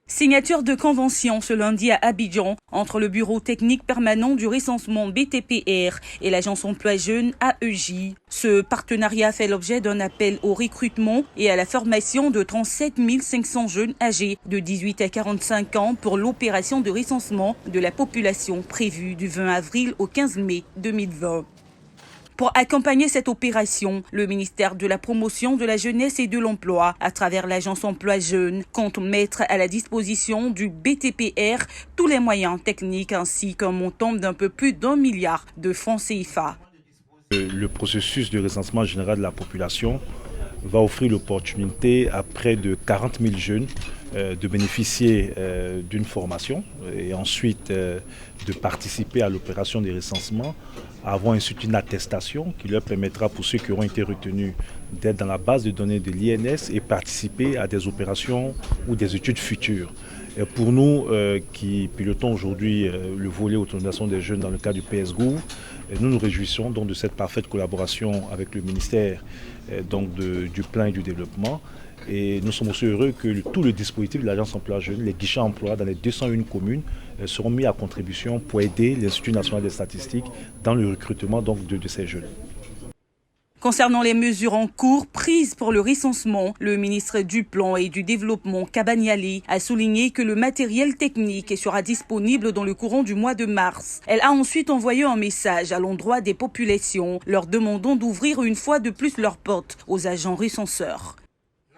Signature de convention ce lundi à Abidjan entre le bureau technique permanent du recensement BTPR et l'agence emploi jeune AEJ. Ce partenariat fait l'objet d'un appel au recrutement et à la formation de 37 500 jeunes âgés de 18 à 45 ans pour l'opération de recensement de la population prévue du 20 avril au 15 mai 2020. Pour accompagner cette opération, le ministère de la Promotion de la Jeunesse et de l'Emploi, à travers l'agence emploi jeune, compte mettre à la disposition du BTPR tous les moyens techniques ainsi qu'un montant d'un peu plus d'1 milliard de francs CFA. Le processus de recensement général de la population va offrir l'opportunité à près de 40 000 jeunes de bénéficier d'une formation et ensuite de participer à l'opération de recensement, avoir ensuite une attestation qui leur permettra pour ceux qui auront été retenus d'être dans la base de données de l'INS et participer à des opérations ou des études futures. Et pour nous qui pilotons aujourd'hui le volet autonomisation des jeunes dans le cadre du PSGouv, nous nous réjouissons donc de cette parfaite collaboration avec le ministère du Plan et du Développement. Et nous sommes aussi heureux que tout le dispositif de l'agence emploi jeune, les guichets emploi dans les 201 communes seront mis à contribution pour aider l'Institut national des statistiques dans le recrutement de ces jeunes. Concernant les mesures en cours prises pour le recensement, le ministre du Plan et du Développement, Kabaniale, a souligné que le matériel technique sera disponible dans le courant du mois de mars. Elle a ensuite envoyé un message à l'endroit des populations, leur demandant d'ouvrir une fois de plus leurs portes aux agents recenseurs.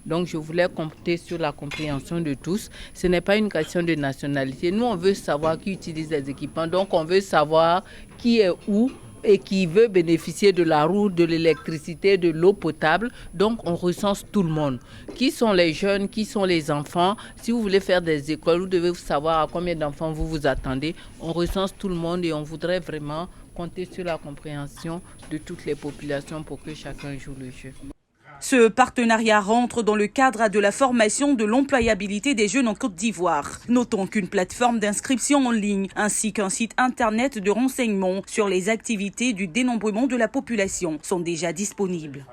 Donc je voulais compter sur la compréhension de tous. Ce n'est pas une question de nationalité. Nous, on veut savoir qui utilise les équipements. Donc on veut savoir qui est où et qui veut bénéficier de la route, de l'électricité, de l'eau potable. Donc on recense tout le monde. Qui sont les jeunes, qui sont les enfants. Si vous voulez faire des écoles, vous devez savoir à combien d'enfants vous vous attendez. On recense tout le monde et on voudrait vraiment compter sur la compréhension de toutes les populations pour que chacun joue le jeu. Ce partenariat rentre dans le cadre de la formation de l'employabilité des jeunes en Côte d'Ivoire. Notons qu'une plateforme d'inscription en ligne ainsi qu'un site internet de renseignement sur les activités du dénombrement de la population sont déjà disponibles.